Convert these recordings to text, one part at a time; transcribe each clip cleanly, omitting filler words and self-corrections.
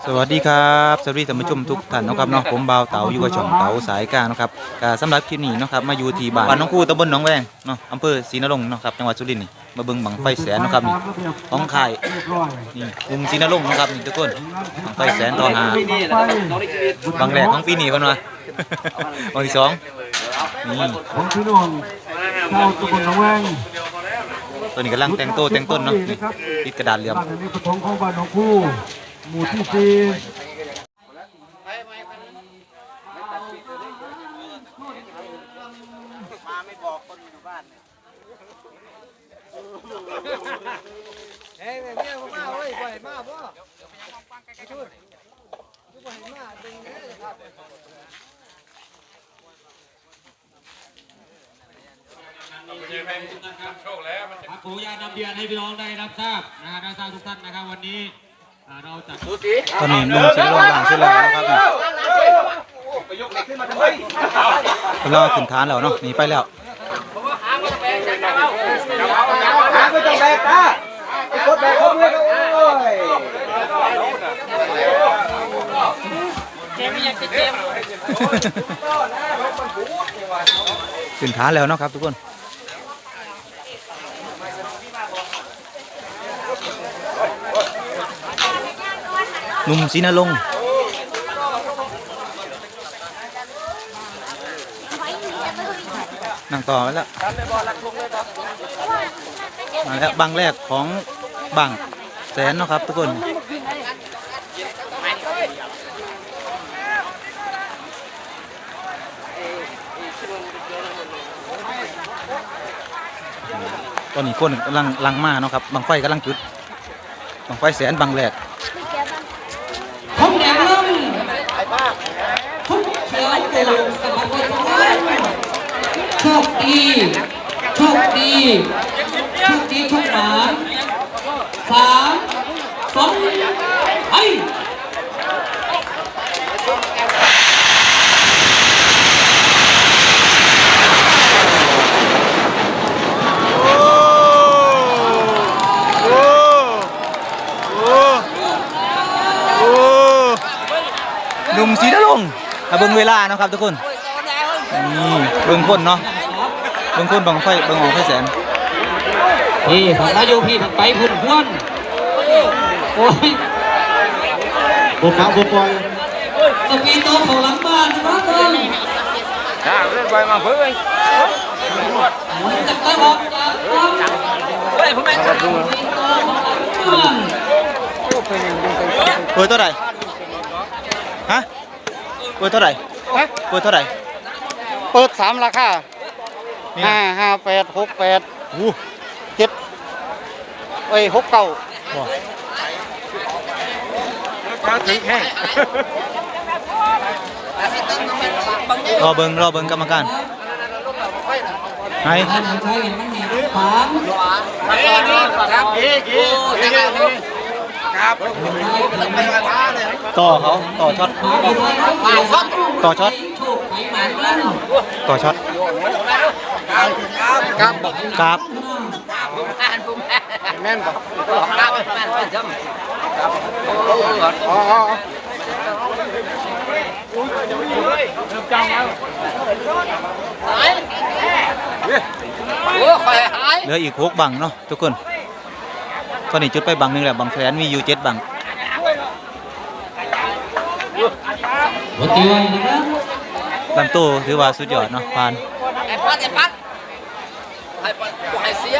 สวัสดีครับสวัสดีท่านผู้ชมทุกท่านนะครับเนาะผมบ่าวเต๋าอยู่กับช่องเต๋าสายกลางนะครับสำหรับคลิปนี้นะครับมาอยู่ที่บ้านน้องคู่ตำบลหนองแวงเนาะอำเภอศรีนรงค์นะครับจังหวัดสุรินทร์นี่มาเบิ่งบังไฟแสนนะครับนี่ของค่ายนี่กลุ่มศรีนรงค์นะครับนี่ทุกคนบังไฟแสนต่อหาบังแรกของปีนี้กันวะบังที่สองนี่ของพี่น้องชาวตำบลหนองแวงตัวนี้กำลังแต่งต้นเนาะติดกระดาษเหลี่ยมบ้านนี้ปฐมของบ้านหนองคู่หมู่ที่สี่มาไม่บอกคนอยู่บ้านเฮ้ยเนี่ยผมมาเว้ยปล่อยมาพ่อช่วยปล่อยมาดึงเนี่ยครับขออนุญาตนำเรียนให้พี่น้องได้รับทราบได้ทราบทุกท่านนะครับวันนี้เราจัดตอนนี้นุ่มศรีนรงค์ล่างเสร็จแล้วนะครับนี่กำลังขึ้นฐานแล้วเนาะหนีไปแล้วหางก็จะแบกนะกดแบกเขาเมื่อโอ้ยเจมอยากจะเจมขึ้นฐานแล้วเนาะครับทุกคนหนุ่มศรีนรงค์นั่งต่อไว้แล้วมาแล้วบังแรกของบังแสนเนาะครับทุกคนตอนนี้คนกำลังมาเนาะครับบังไฟกำลังจุดบังไฟแสนบังแรกทุ่งแดงล่มทุ่งเขียวโป่งสะบัดทุกท่านโชคดีโชคดีโชคดีโชคหมา3 2ไอ้หนุ่มศรีนรงค์เบิ่งเวลาเนาะครับทุกคนนี่เบิ่งคนเนาะเบิ่งคนบังไฟเบิ่งออกไฟแสนพี่ฝั่งนายโยพี่ไปพุ่นพวนโอ้ยบุกเขาบุกบอลสปีโตของหลังบ้านนะครับเพิ่งเล่นไปมาเพื่อนจะไปบอกเฮ้ยผมไม่ได้ดูเปิดเท่าไหร่ฮะเปิดเท่าไหร่เปิดเท่าไหร่เปิด3ราคา558 68โอ้769ถึงแห้งรอเบิ่งกรรมการไหนต่อเขาต่อช็อตต่อช็อตต่อช็อตครับแม่นบ่เหลืออีก6บังเนาะทุกคนตอนนี้จุดไปบังนึงแล้วบังแสนมีอยู่7บังลำตู้ถือว่าสุดยอดเนาะผ่านให้เสีย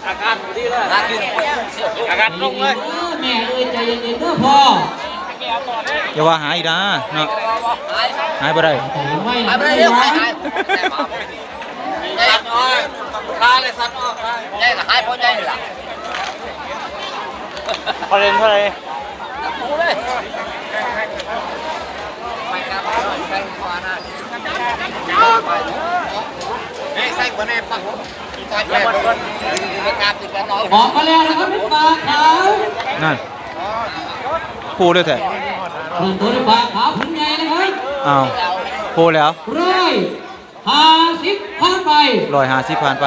อาการดีเลยอาการลงเลยแม่เอ้ยใจเย็นๆเด้อพ่ออย่าว่าหายนะเนาะหายไปได้หายไปเร็วหายสัตว์ออกตาเลยสัตว์ออกใหญ่กับหายพอใหญ่เลยล่ะพอเล่นเท่าไรดูเลยไปกับไปขวาหน้าใส่คนแอบปักบอกมาแล้วนะครับเป็นปลาขาวนั่นพูดด้วยแท้เป็นตัวปลาขาวผืนใหญ่นะครับอ้าวพูดแล้ว150ผ่านไป150ผ่านไป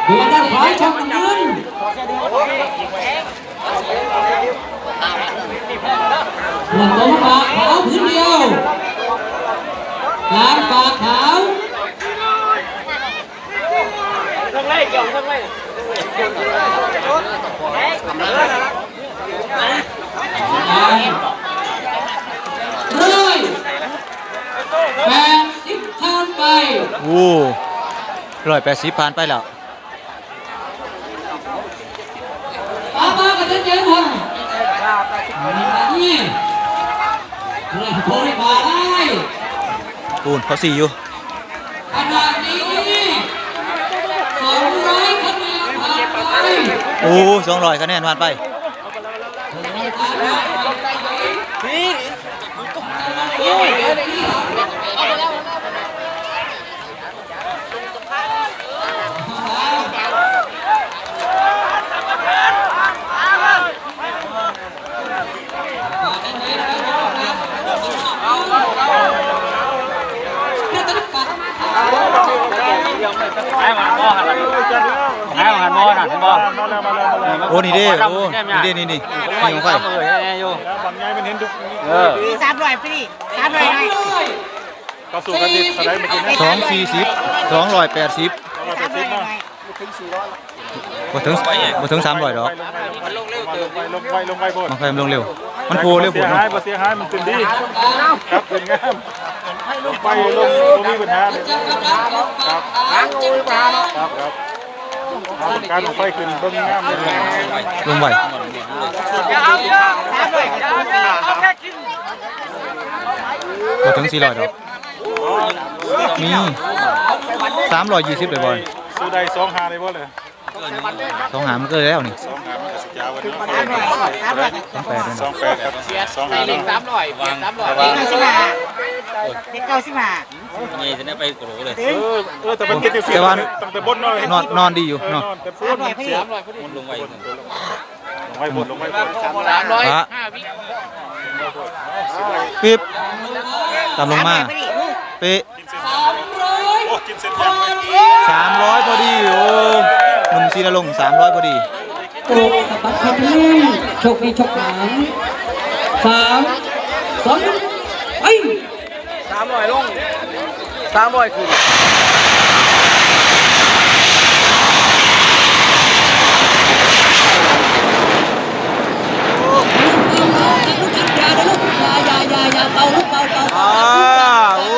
เดือนด้านขวาช่องน้ำเงิน สมปากขาวพื้นเดียวล้างปากขาว180ผ่านไป โอ้180ผ่านไปแล้ว ตามมากันเยอะๆคนนี่เพื่อนโทรมาได้ ปูนเขา4อยู่ ขนาดนี้200คะแนนผ่านไป โอ้200คะแนนผ่านไปโอ้นี่เด้โอ้นี่เด้นี่ของไฟ 300พี่300ให้ เข้าสู่กันดิอะไรเมื่อกี้นะ 240 280 300ให้ บ่ถึง300ดอก ลงไปโพด มันค่อยลงเร็วมันโผล่เร็วโผล่ เสียหายมันเต็มที่ครับเป็นงามลงไปลงมีปัญหาเลยครับการลงไปขึ้นเบิ่งงามเลย ลงไวบ่ถึง400ดอกมี320เลยบอล สู้ได้2-5เลยบ่เลย 2หามันเกินแล้วนี่ 2-5มันก็สิยาวกว่านี้ 28เลยนะ 28ครับ2-5 เด็ก95แต่มันคิดจังซี่ตั้งแต่บนเนาะ นอนดีอยู่เนาะ แต่พูดเสียลงไปบนลงไปบน ฮะปิ๊บตามลงมาเป๊ะ โอ้กินเสร็จยัง 300พอดีโอ้หนุ่มศรีนรงค์300พอดี โอ้สะบัดเพชรนิ่งโชคดีโชคหาง3 2 1ไป 300ลง300ขึ้น อย่าเบาลูกเบาโอ้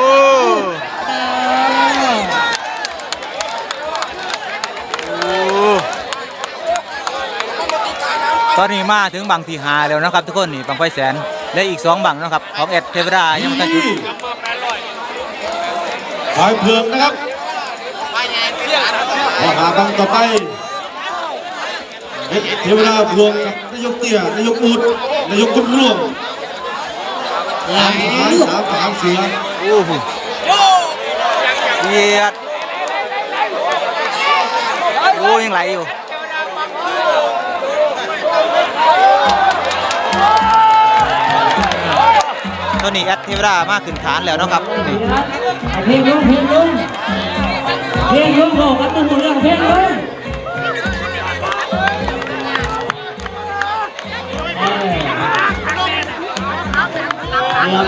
ตอนนี้มาถึงบังที่5แล้วนะครับทุกคนนี่บังไฟแสนและอีก2บังนะครับของแอดเทวดายังไม่ทันจุด ขายเผือกนะครับมาหาบังต่อไปเทวดาพวงกับนายกเตี้ยนายกอุดนายกกุดร่วง3 หางเสือ โอ้โหเยียดโอ้ยังไหลอยู่ตอนนี้แอดเทวดามาขึ้นฐานแล้วนะครับนี่ เพลงลงโลกกันตุ้งเรื่องเพลงลง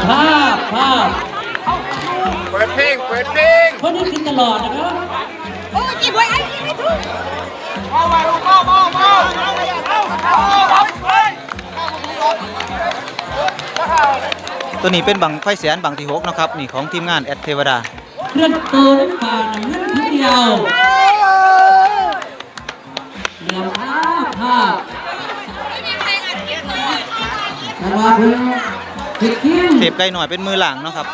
ภาพเปิดเพลงคนนี้กินตลอดนะครับ โอ้กินไว้ไอ้กินไม่ถูกตัวนี้เป็นบังไฟแสนบังที่6นะครับนี่ของทีมงานแอดเทวดา เคลื่อนตัวน้ำปลาน้ำเงินทีเดียวเดี๋ยวภาพแต่ว่าเพื่อนผิดเที่ยง เทปไก่หน่อยเป็นมือหลังเนาะครับ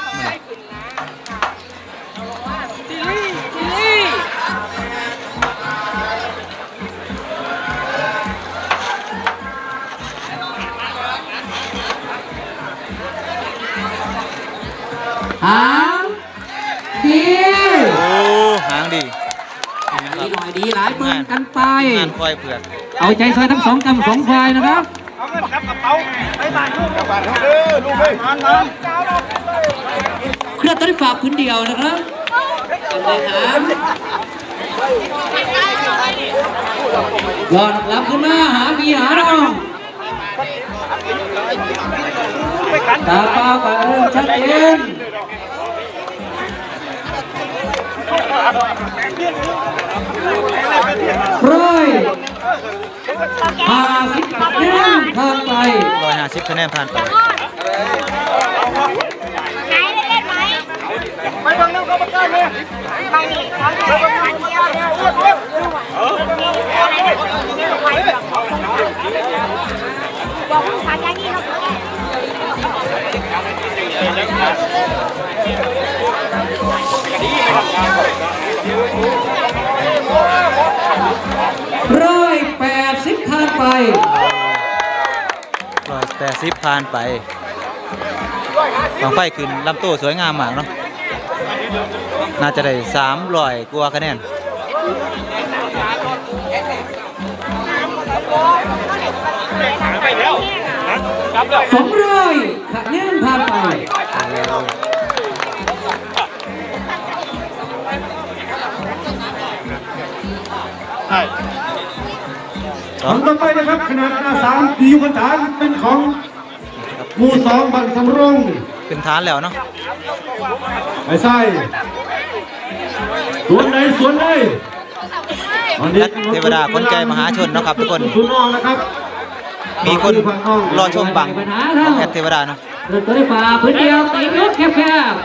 หางดี โอ้หางดี ดีหน่อยดีหลายเบิ่งกันไป งานควายเผือก เอาใจซอยทั้ง2 กำ 2 ควายนะครับเคลื่อนตัวที่ฝากพื้นเดียวนะครับเลยครับยอดรับขึ้นมาหาพี่หาน้อง ไปกัน ตาเปล่าก็เริ่มชัดเจน150 คะแนนผ่านไป 150คะแนนผ่านไป ไปฟังน้ำกรรมการเลยไปนี่ขอแค่วันเดียวบอกผู้ชายอย่างนี้เขา180ผ่านไป 180ผ่านไปบังไฟขึ้นลำตัวสวยงามมากเนาะน่าจะได้300กว่าคะแนน 200 คะแนนผ่านไป ผลต่อไปนะครับขนาดหน้า3ที่อยู่บนฐานเป็นของหมู่2บังสำรง ขึ้นฐานแล้วเนาะ ไอ้ไส้สวนไหนสวนไหน และเทวดาคนใจมหาชนเนาะครับทุกคน คุณน้องนะครับ มีคนรอชมบังของแอดเทวดาเนาะ เริ่มต้นด้วยฝ่าพื้นเดียวตีรถแคบๆ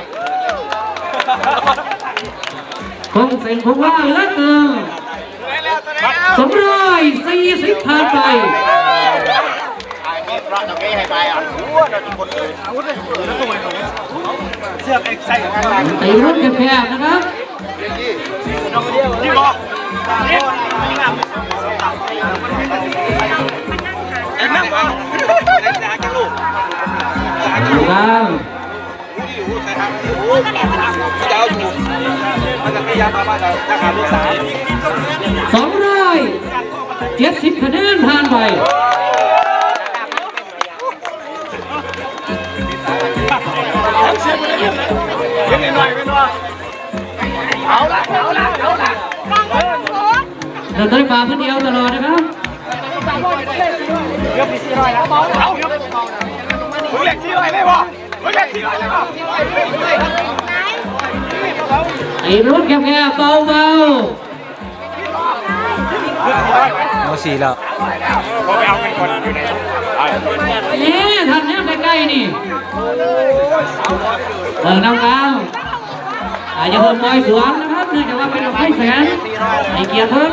คงเส้นคงว่างเหลือเกิน240ผ่านไปตีรถแคบๆนะครับ270คะแนนผ่านไปเราต้องฝ่าพื้นเดียวตลอดนะครับไอ้รถแคบๆเบาโมสี่แล้ว ๆนี่ทำเนี่ยใกล้ๆนี่น้ำกาวอย่าเพิ่มมอยสวนนะครับเนื่องจากว่าเป็นไฟแสนให้เกียรติเพิ่ม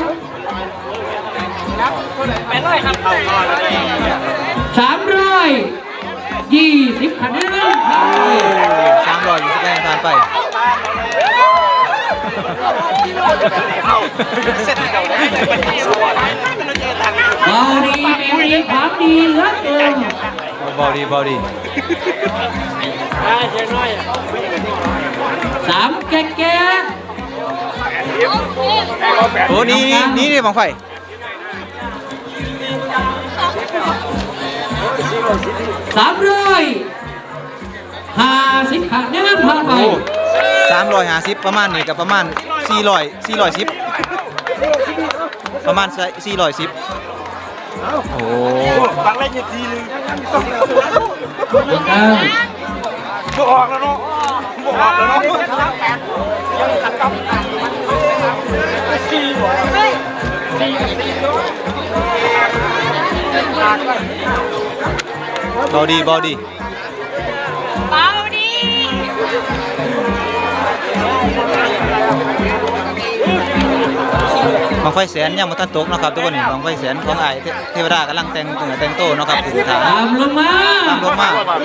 320คะแนน320คะแนนผ่านไปเบาดีความดีเหลือเกิน บอดี 3แก่ โอ้นี่บังไฟ 350คะแนนผ่านไป 350ประมาณนี้กับประมาณ410ประมาณ410โอ้ฟังได้ยินทีนึงบอกออกแล้วเนาะบอดีเบาดีบังไฟแสนยังมาตันตกนะครับทุกคนบังไฟแสนของไอเทวดากำลังแต่งโตนะครับถึงฐาน ตามลงมา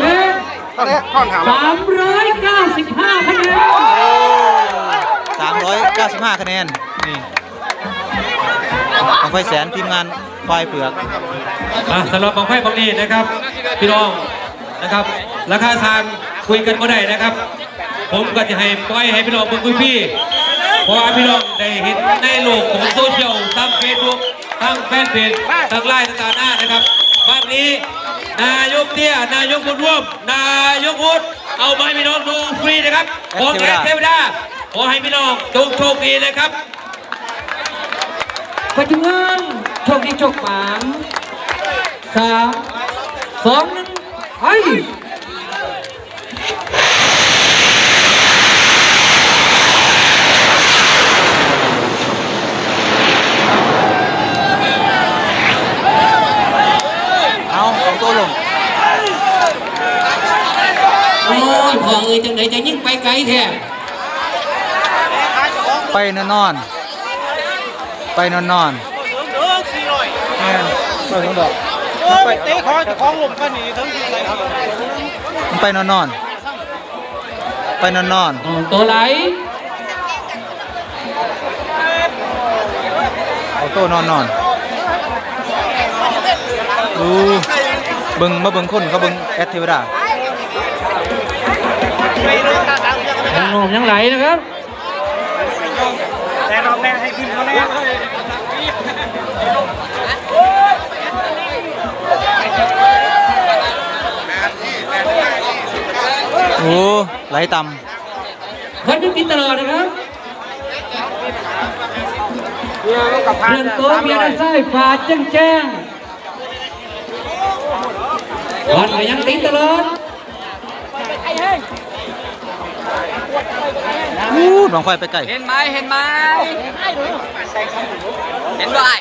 เป็น395คะแนน395คะแนนนี่บังไฟแสนทีมงานควายเผือก สำหรับบังไฟบางนี้นะครับพี่น้องนะครับราคาทางคุยกันก็ได้นะครับ ผมก็จะให้ปล่อยให้พี่น้องเบิ่งคุยพี่เพราะว่าพี่น้องได้เห็นในโลกของโซเชียลทั้งเฟซบุ๊กทั้งแฟนเพจทั้งไลน์ต่างๆหน้านะครับบ้านนี้นายกเตี้ยนายกบุญร่วมนายกวุฒิเอามาให้พี่น้องดูฟรีนะครับของแอดเทวดาขอให้พี่น้องจงโชคดีนะครับ ไปถึงงานโชคดีโชคหมาน3 2 1ไป จังไหนจะยิ่งไปไกลแท้ ไปนอนไปนอน ไปเตะของหลบกันนี่ทั้งที่ไหนครับ ไปนอนไปนอน ตัวไหล เอาโต้นอนเบิ่งมาเบิ่งคนเขาเบิ่งแอดเทวดา ยังโน้มยังไหลนะครับ แต่รอบแรกให้ขึ้นเขาแน่ โอ้ไหลต่ คนยังติดตลอดนะครับเรื่องตัวเบียร์ด้านซ้ายฝาดแจ้งวันก็ยังติดตลอด ำน้องไฟไปไกล เห็นไหมเห็นด้วย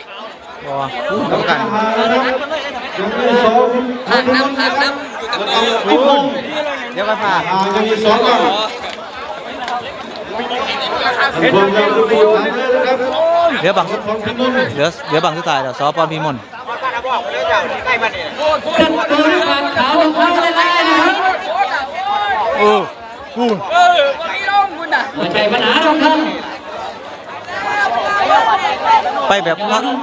บ่กรรมการ หักน้ำอยู่กับมือ เดี๋ยวก็พา จะมี2ก่อนผมจะดูนะครับ เดี๋ยวบังสุด ของพิมพ์ เดี๋ยวบังสุดท้ายเดี๋ยวสปพิมล เรื่องตัวด้วยความขาวของเขาได้นะครับ หัวใจปัญหาตรงนั้น ไปแบบ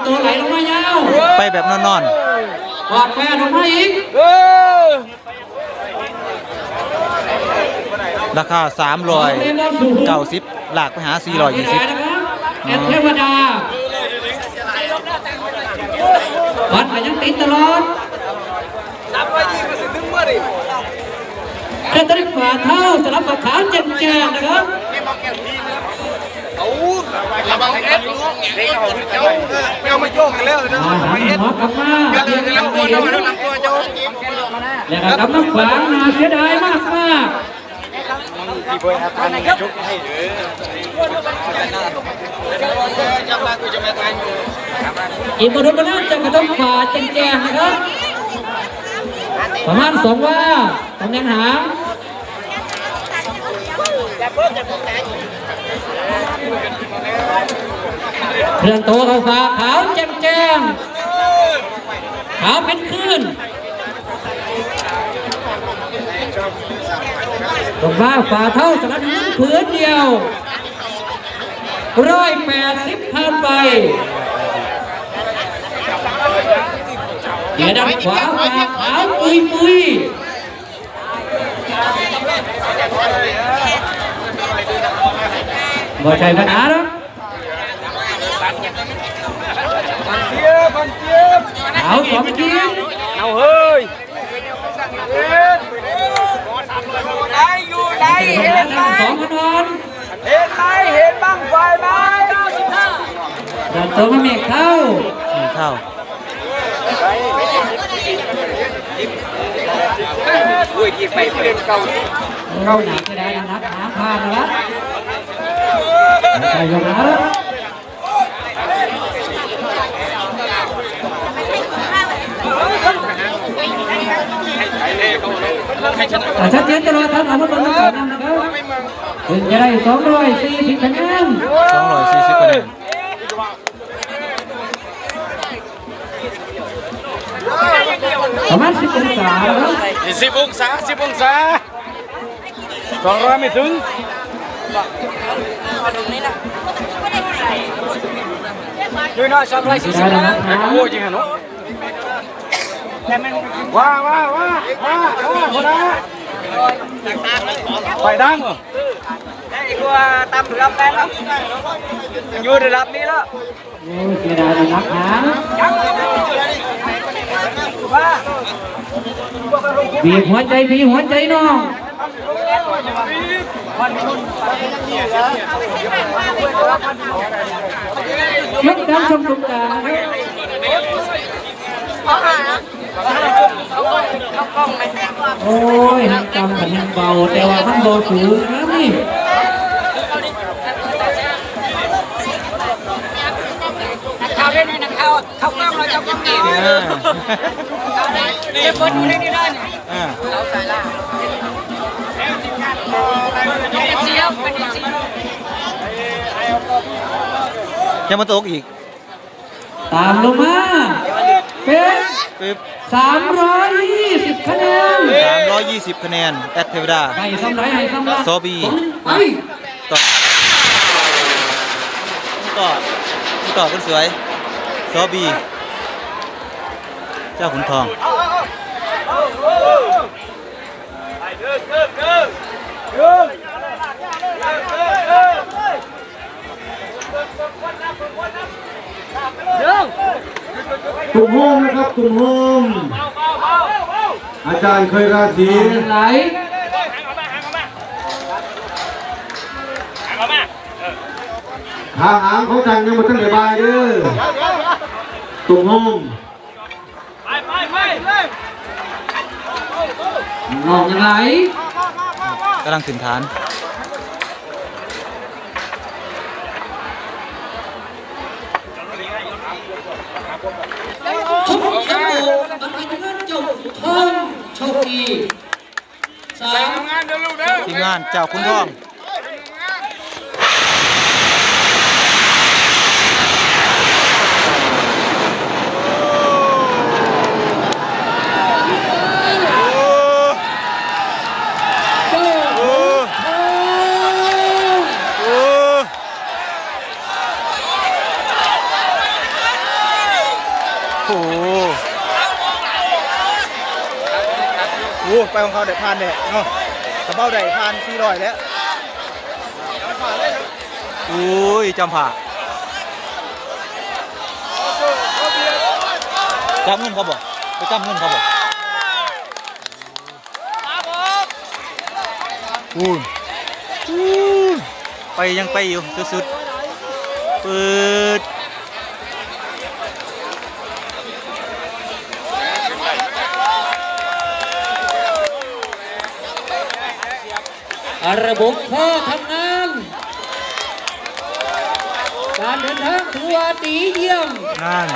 ตัวไหลลงมายาว ไปแบบนอน กอดแฟนลงมาอีก ราคา390หลากไปหา420 นะครับแอดเทวดาวัดก็ยังติดตลอดแค่ตริกฝ่าเท้าสลับกับขาแจ่มๆนะครับ เอามาโยกกันแล้วนะ หัวกลับมาเรียนกันไปเห็นแล้วกลับมาขวางน่าเสียดายมากอีกบทบาทจะกระต้องฝ่าแจ้งๆนะครับประมาณ2 ว่าตำแหน่งหางเรื่องโตเขาฝ่าขาวแจ้งๆขาวเป็นคลื่นตรงว่าฝ่าเท่าสลัดมือผืนเดียว180ผ่านไปเดี๋ยวด้านขวาฝ่าขาวปุยบ่ใช่ปัญหาหรอกเอา2 ทีม เอาเฮ้ยได้อยู่ได้เห็นไหม 2 คะแนน เห็นไหมเห็นบ้างไฟไหม เดินตัวมาเมฆเข้า เท่า อุ้ยยิงไปเปลี่ยนเก่า หนักจะได้นักหาผ่านแล้วใจยกแล้วชัดเจนตลอดครับอาวุธบอลนักการนำนะครับถึงจะได้240 คะแนน 240คะแนน ประมาณ10 องศาครับ 10 องศา10 องศา200ไม่ถึงดูหน่อย240นะโอ้จริงฮะเนาะว้าคนละไปดังไอ้กูตามรับได้แล้วอยู่ระดับนี้แล้ว โอ้เสียดายนักหาบีบหัวใจน้องยกการชมตรงกลางโอ้ยหักกำกับยังเบาแต่ว่าข้างบนสูงนะนี่เขาเล่นในนักเขากล้องเราจะกล้องนี่เดี๋ยวคนดูได้นี่ได้เราใส่ละ เป็นเสียวเป็นเสียว ยังมาตกอีก ตามลงมาเป็น ปึ๊บ 320 คะแนน 320 คะแนนแอดเทวดา ให้ซ้ำไรให้ซ้ำละ โซบี ไป ต่อต่อคนสวยโซบี เจ้าขุนทอง ตุ่มโฮมนะครับตุ่มโฮมอาจารย์เคยราศี ยังไหล ทางหางของจันยังมาตั้งแต่บ่ายเด้อตุ่มโฮม น้องยังไหล กำลังขึ้นฐาน ชุบแชมป์โลกมันเป็นเงินเจ้าทองโชคดี3 ทีมงานเจ้าขุนทอง โอ้โหไปของเขาได้ผ่านเนี่ยเนาะกระเป๋าได้ผ่าน400แล้วอุ้ยจำผ่าจำเงินเขาบอกไปจำเงินเขาบอกไปยังไปอยู่สุดๆเปิด ระบบพ่อทำงาน การเดินทางถือว่าดีเยี่ยม นั่น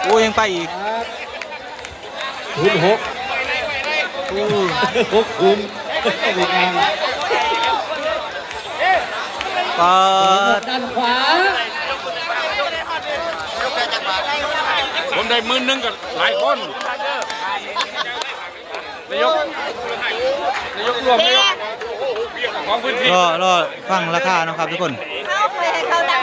โอ้ยังไปอีก คุณหกคุณ เปิด ด้านขวา ผมได้10,000กับหลายคนนายกรวมนายกของพื้นที่ รอฟังราคานะครับทุกคน เขาเคยให้เขาดัง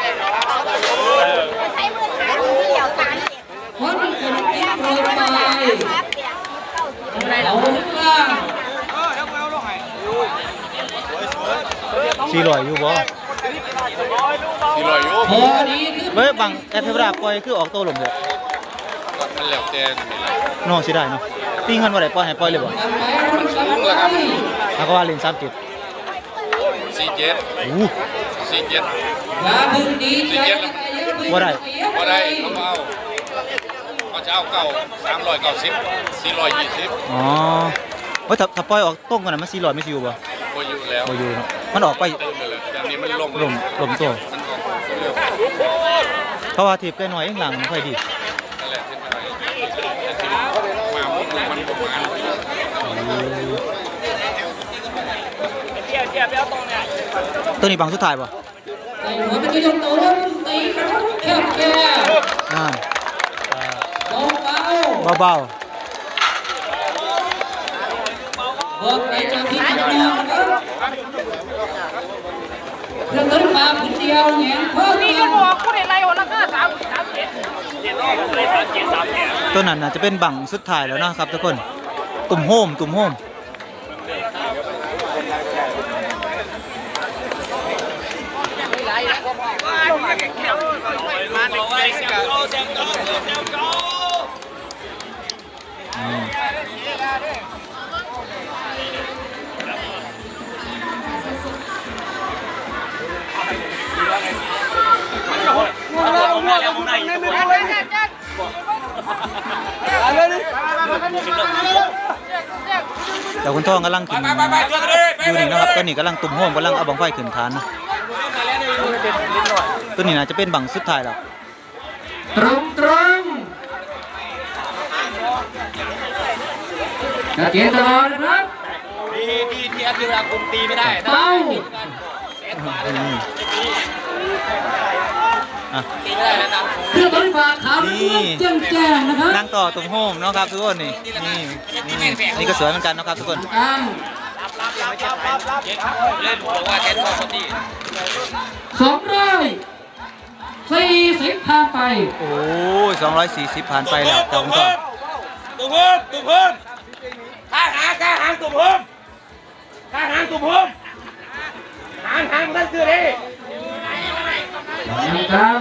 ใช้มือขาที่เดี่ยวขาเนี่ย คนคนติดโรยไป ครับเปียกเข้า เอาลึกล่าง 400อยู่บ่ 400 พอดีขึ้น เฮ้ยบังแอดเทวดาปล่อยคือออกโตลมเลย มันแล้วแต่นี่แหละ น้องสิได้เนาะตีเงินว่าได้ปล่อยให้ปล่อยเลยบ่ ทำไปรุ่นสามไป แล้วก็ว่าเล่น37 47 โอ้ 47 อย่าพึ่งดีใจอย่าพึ่ง บ่ได้ บ่ได้เขาจะเอาเก่า390 420 อ๋อเฮ้ยถ้าปล่อยออกตรงกันน่ะมัน400ไม่สิอยู่บ่ บ่อยู่แล้ว บ่อยู่เนาะมันออกไป เติมเลยแต่นี่มันลง ลมโต มันออกเร็ว เพราะว่าทีบใกล้น้อยเองหลังไม่ค่อยดี นั่นแหละที่ไหนแต่ที่มาหมดมันประมาณ ตัวนี้บังสุดท้ายบ่ ใส่หัวเป็นยกตัวลงตีกระทุกแคบแคบ นั่น เบา เบา ๆบอกในจากที่ทำงานนะครับเรื่องต้นมาคนเดียวแหงเพิ่มนี่ก็บอก ๆตัวนั้นน่าจะเป็นบังสุดท้ายแล้วนะครับทุกคน ตุ่มโฮมแต่คุณทองกำลังกินอยู่นี่นะครับตัวนี้กำลังตุ่มโฮมกำลังเอาบังไฟขึ้นฐานนะตัวนี้น่าจะเป็นบังสุดท้ายแล้ว ตรงตรงจะเกียรตลอดนะครับ ครับที่เวลาคุมตีไม่ได้นะ เป้า อ่ะ ตีไม่ได้นะน้ำคง เพื่อบริฝากขาวน้ำเงินแจ้งนะครับ นั่งต่อตรงโฮมเนาะครับทุกคนนี่นี่ก็สวยเหมือนกันเนาะครับทุกคน กลาง เล่นบอกว่าแทนพ่อคนดี 240ผ่านไป โอ้ย240ผ่านไปแล้วแต่ผมก็ ตุ่มเพิ่มตุ่มเพิ่มข้าหางตุ่มเพิ่มข้าหางตุ่มเพิ่มหางนั่นคือดิ กลาง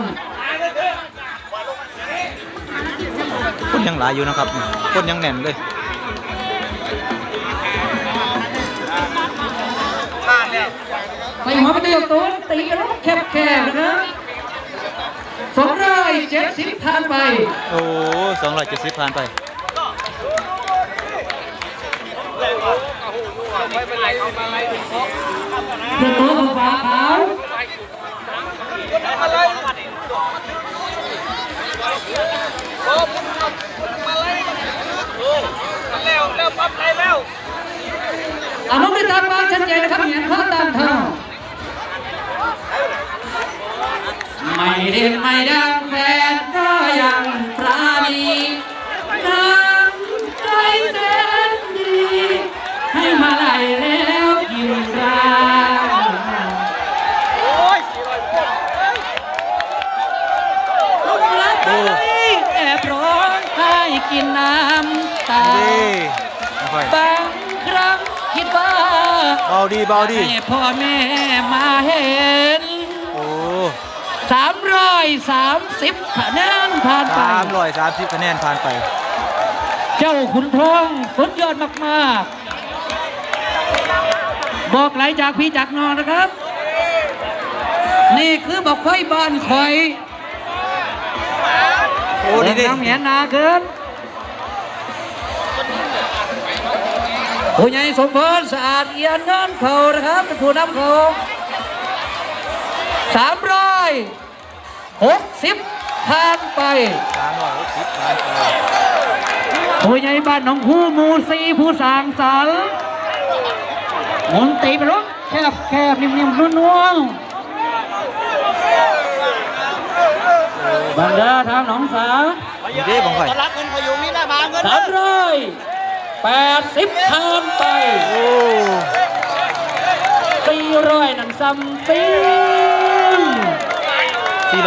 คนยังหลายอยู่นะครับคนยังแน่นเลย ใส่หัวไปเดียวตัวตีกันแล้วแคบๆนะครับ270ผ่านไป โอ้270ผ่านไป เพื่อตัวของฟ้าขาว เอาน้องได้ตามมาชัดเจนนะครับเหยียนข้อตามเท่าไม่เด่นไม่ดังแฟนก็ยังปราณีน้ำใจแสนดีให้มาไล่แล้วยิ้มรารักอะไรแอบร้องไห้กินน้ำตา ดีไม่ค่อย บางครั้งคิดว่า เบาดีให้พ่อแม่มาเห็น โอ้ 330คะแนนผ่านไป 330คะแนนผ่านไป เจ้าขุนทองสุดยอดมากๆ บอกไหลจากพี่จากน้องนะครับ นี่คือบอกไฟบ้านคอย โอ้ดี น้ำเห็นนาเกินผู้ใหญ่สมพรสะอาดเอียนเงินเขานะครับเป็นผู้นำเขา360ผ่านไป 360ผ่านไป ผู้ใหญ่บ้านหนองคู่หมู่4ผู้สร้างสรรค์หมุนตีไปรถแคบนิ่มๆนวลๆบรรดาทางหนองสา ดีบังไฟ รักเงินพยุงนี่นะมาเงิน 380ผ่านไป โอ้ 400นั่นซ้ำซิม 400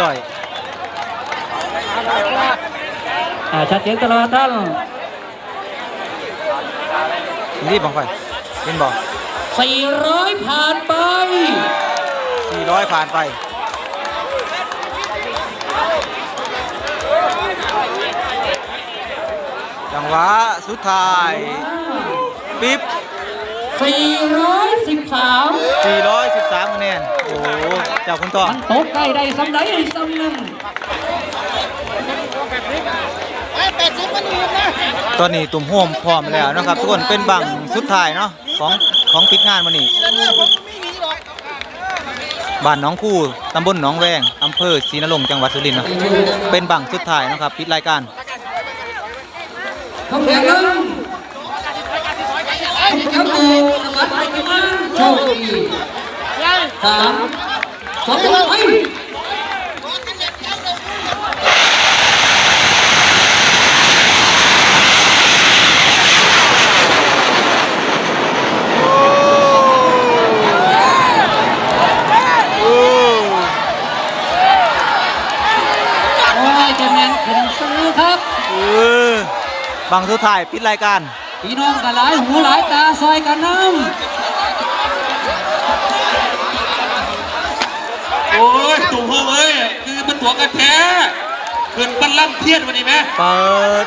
ชัดเจนตลอดท่าน ดีบังไฟเห็นบอก 400ผ่านไป 400ผ่านไปจังหวะสุดท้ายปิ๊บ 413 413คะแนนโอ้เจ้าคุณต่อ มันตกใกล้ได้ซ้ำใดซ้ำนั้น ตอนนี้ตุ่มโฮมพร้อมแล้วนะครับทุกคนเป็นบังสุดท้ายเนาะของปิดงานวันนี้บ้านหนองคู่ตำบลหนองแวงอำเภอศรีนรงค์จังหวัดสุรินทร์เนาะเป็นบังสุดท้ายนะครับปิดรายการ เขาแข่งกันครับโอ้สวัสดีครับโชคดี3 2 ไปจะแมนขึ้นซื้อครับ บังสุดท้ายปิดรายการ พี่น้องกันหลายหูหลายตาซอยกันน้ โอ้ยตุ่มเพิ่มเอ้ยคือมันตัวกันแท้ขึ้นบันลังเทียนวันนี้ไหม เปิด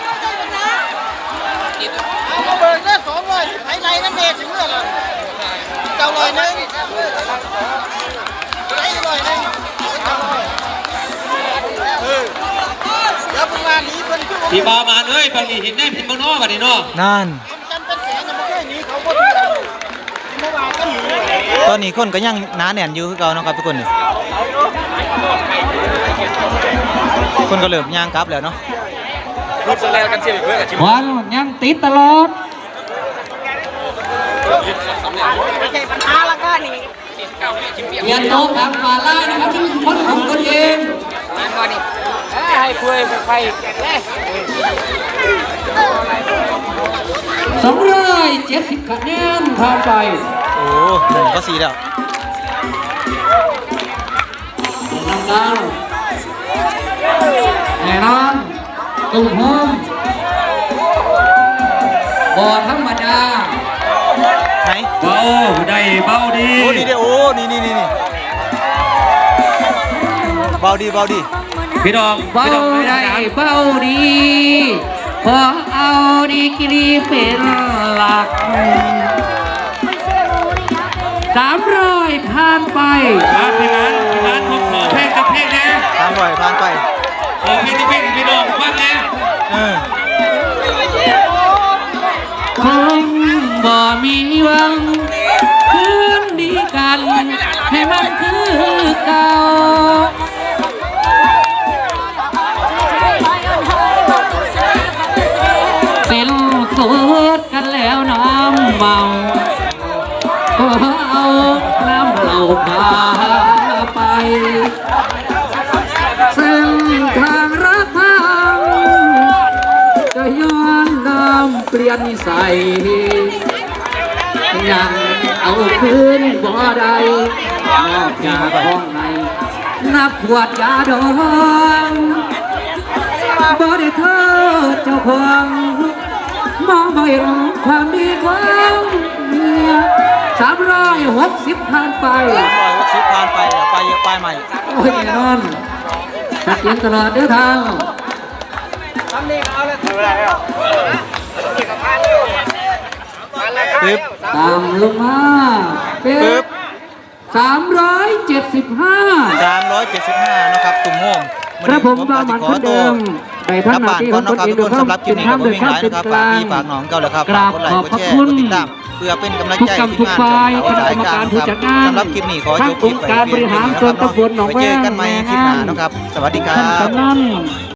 เอาเบิกได้200ไผ่ไรนั่นเองถึงเมื่อไหร่เจ้าลอยนึงไรลอยนึงแล้วประมาณนี้เป็นคือ พี่บามาเอ้ยบางทีเห็นแน่พิมพ์บางนอกบัดนี้เนาะ นั่น จำเป็นแสนยังไม่เคยหนีเขาก็ถูกเมื่อวานก็หนี ตอนนี้คนก็ยังหนาแน่นอยู่คือเก่าเนาะครับทุกคนนี่คนก็เริ่มย่างกลับแล้วเนาะ รถแรงกันเชียร์เพื่อนกับชิม ำวันยังติดตลอด ไม่ใช่ปัญหาละกันนี่ เรียนโต๊ะทางฝ่าไล่นะครับเป็นคนของตนเอง มาก่อนนี่ให้คุยไปเลย 270คะแนนผ่านไป โอ้1 ก็ 4แล้ว นำดาวแน่นอนตุ่มโฮมบ่ธรรมดา ไหน เบาได้เบาดี โอ้นี่เด้อโอ้นี่เบาดี พี่น้อง เบาได้เบาดีพอเอาดีกรีเป็นหลัก300ผ่านไป พี่ร้านผมขอเพลงกับเพลงนะ ผ่านไป ขอเพลงกับเพลงพี่น้องฟังนะ คงบ่มีหวังคืนดีกันให้มันคือเก่าเป็นสูตรกันแล้วน้ำเมาก็เอาน้ำเหล้าพาไปเส้นทางรักทางจะย้อนน้ำเปลี่ยนนิสัยยังเอาคืนบ่ได้นอกจากห้องในนับขวดยาดองบ่ได้เธอเจ้าของมองบ่เห็นความดีของเมีย360ผ่านไป 360ผ่านไปไปเยอะไปใหม่ โอ้ยแน่นอนชัดเจนตลอดเดินทาง ทำนี่ก็เอาแล้วถืออะไรแล้ว ปึ๊บ ตามลงมาเป็ ปึ๊ น บ 375 375นะครับตุ่มโฮม กระผมบามันคนเดิมได้ทั้งหน้าที่ของตนเอง ทุกคนสำหรับคลิปนี้ก็บ่มีหลายนะครับฝากพี่ฝากน้องเก่าแล้วครับฝากกดไลค์กดแชร์กดติดตามเพื่อเป็นกำลังใจทีมงานช่องเขาสายกลางครับสำหรับคลิปนี้ขอจบคลิปไปเพียงเท่านี้นะครับเนาะไว้เจอกันใหม่คลิปหน้านะครับสวัสดีครั ท่าน บ กำนัน